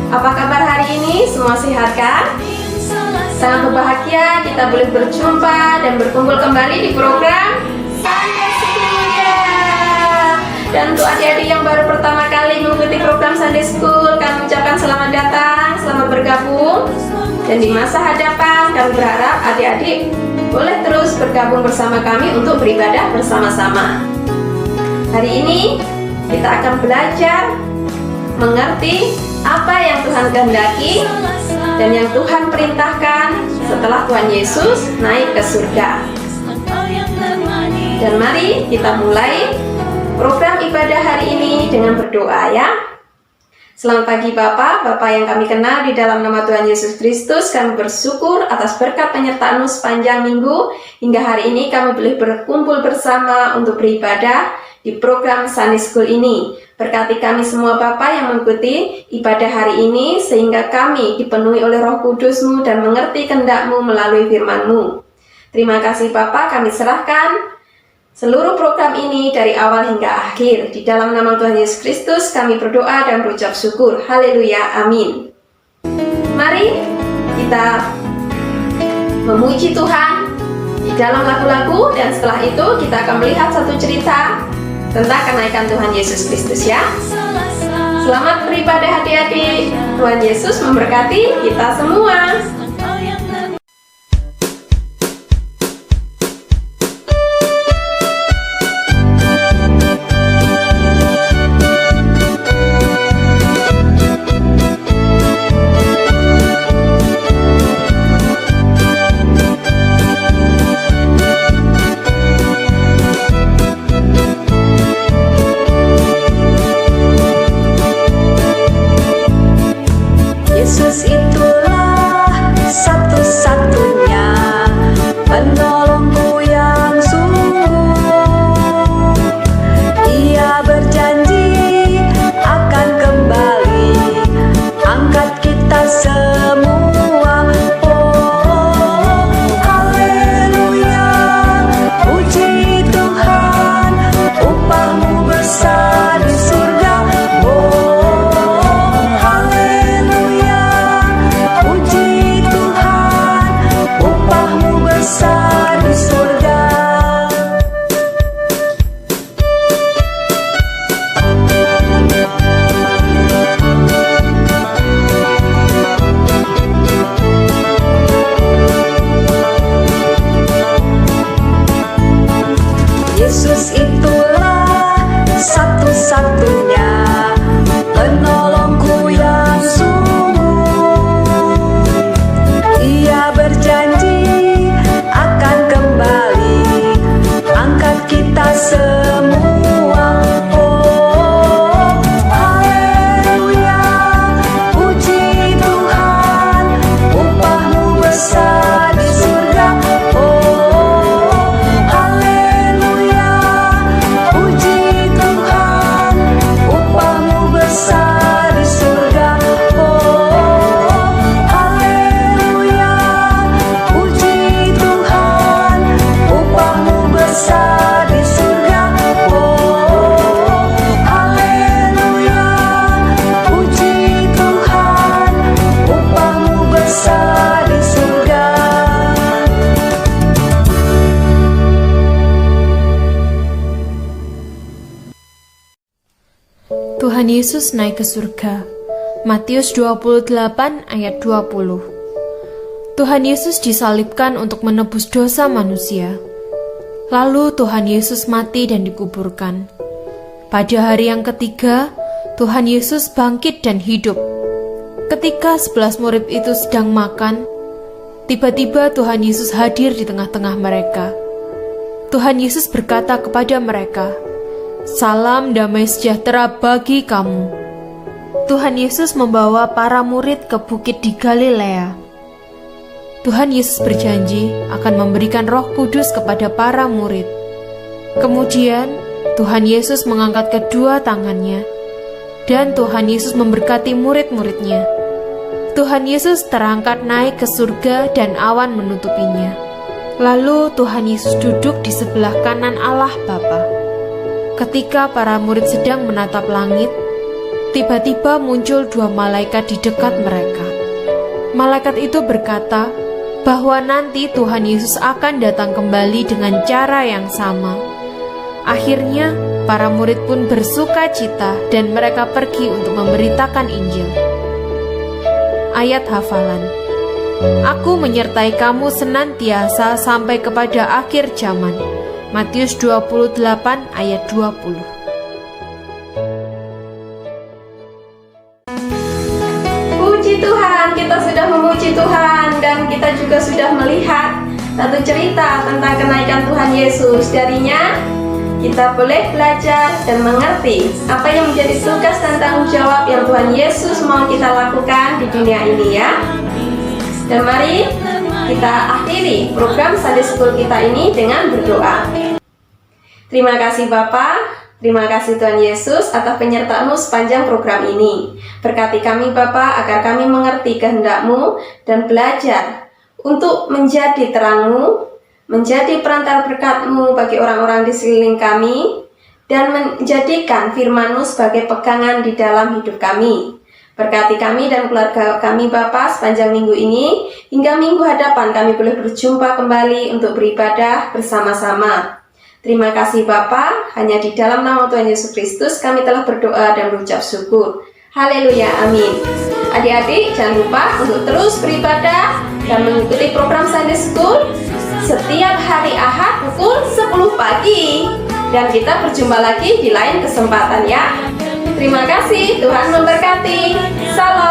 Apa kabar hari ini? Semua sehat kan? Sangat berbahagia kita boleh berjumpa dan berkumpul kembali di program Sunday School ya. Dan untuk adik-adik yang baru pertama kali mengikuti program Sunday School, kami ucapkan selamat datang, selamat bergabung. Dan di masa hadapan kami berharap adik-adik boleh terus bergabung bersama kami untuk beribadah bersama-sama. Hari ini kita akan belajar mengerti apa yang Tuhan kehendaki dan yang Tuhan perintahkan setelah Tuhan Yesus naik ke surga. Dan mari kita mulai program ibadah hari ini dengan berdoa ya. Selamat pagi Bapak yang kami kenal di dalam nama Tuhan Yesus Kristus. Kami bersyukur atas berkat penyertaan-Mu sepanjang minggu. Hingga hari ini kami boleh berkumpul bersama untuk beribadah di program Sunday School ini. Berkati kami semua Bapa yang mengikuti ibadah hari ini, sehingga kami dipenuhi oleh Roh Kudus-Mu dan mengerti kehendak-Mu melalui firman-Mu. Terima kasih Bapa, kami serahkan seluruh program ini dari awal hingga akhir. Di dalam nama Tuhan Yesus Kristus kami berdoa dan berucap syukur. Haleluya, amin. Mari kita memuji Tuhan di dalam lagu-lagu, dan setelah itu kita akan melihat satu cerita tentang kenaikan Tuhan Yesus Kristus ya. Selamat beribadah adik-adik. Tuhan Yesus memberkati kita semua. Yesus itulah satu-satunya penolongku yang sungguh. Ia berjanji akan kembali angkat kita semua. Oh, haleluya, puji Tuhan, upahmu besar di surga. Yesus itulah satu-satunya penolongku yang sungguh. Ia berjanji akan kembali angkat kita semua. Oh, haleluya, puji Tuhan, upahmu besar di surga. Oh, haleluya, puji Tuhan, upahmu besar di surga. Oh, haleluya, puji Tuhan, upahmu besar di surga. Oh, haleluya, puji Tuhan, upahmu besar di surga. Tuhan Yesus naik ke surga. Matius 28 ayat 20. Tuhan Yesus disalibkan untuk menebus dosa manusia. Lalu Tuhan Yesus mati dan dikuburkan. Pada hari yang ketiga, Tuhan Yesus bangkit dan hidup. Ketika 11 murid itu sedang makan, tiba-tiba Tuhan Yesus hadir di tengah-tengah mereka. Tuhan Yesus berkata kepada mereka, "Salam damai sejahtera bagi kamu." Tuhan Yesus membawa para murid ke bukit di Galilea. Tuhan Yesus berjanji akan memberikan Roh Kudus kepada para murid. Kemudian Tuhan Yesus mengangkat kedua tangannya, dan Tuhan Yesus memberkati murid-muridnya. Tuhan Yesus terangkat naik ke surga dan awan menutupinya. Lalu Tuhan Yesus duduk di sebelah kanan Allah Bapa. Ketika para murid sedang menatap langit, tiba-tiba muncul 2 malaikat di dekat mereka. Malaikat itu berkata bahwa nanti Tuhan Yesus akan datang kembali dengan cara yang sama. Akhirnya, para murid pun bersuka cita dan mereka pergi untuk memberitakan Injil. Ayat hafalan. Aku menyertai kamu senantiasa sampai kepada akhir zaman. Matius 28 ayat 20. Puji Tuhan, kita sudah memuji Tuhan dan kita juga sudah melihat satu cerita tentang kenaikan Tuhan Yesus. Darinya kita boleh belajar dan mengerti apa yang menjadi tugas dan tanggung jawab yang Tuhan Yesus mau kita lakukan di dunia ini ya. Dan mari kita akhiri program Sunday School kita ini dengan berdoa. Terima kasih Bapa, terima kasih Tuhan Yesus atas penyertaan-Mu sepanjang program ini. Berkati kami Bapa agar kami mengerti kehendak-Mu dan belajar untuk menjadi terang-Mu, menjadi perantara berkat-Mu bagi orang-orang di sekeliling kami, dan menjadikan firman-Mu sebagai pegangan di dalam hidup kami. Berkati kami dan keluarga kami Bapa sepanjang minggu ini, hingga minggu hadapan kami boleh berjumpa kembali untuk beribadah bersama-sama. Terima kasih Bapa, hanya di dalam nama Tuhan Yesus Kristus kami telah berdoa dan berucap syukur. Haleluya, amin. Adik-adik jangan lupa untuk terus beribadah dan mengikuti program Sunday School setiap hari Ahad pukul 10 pagi. Dan kita berjumpa lagi di lain kesempatan ya. Terima kasih, Tuhan memberkati. Salam.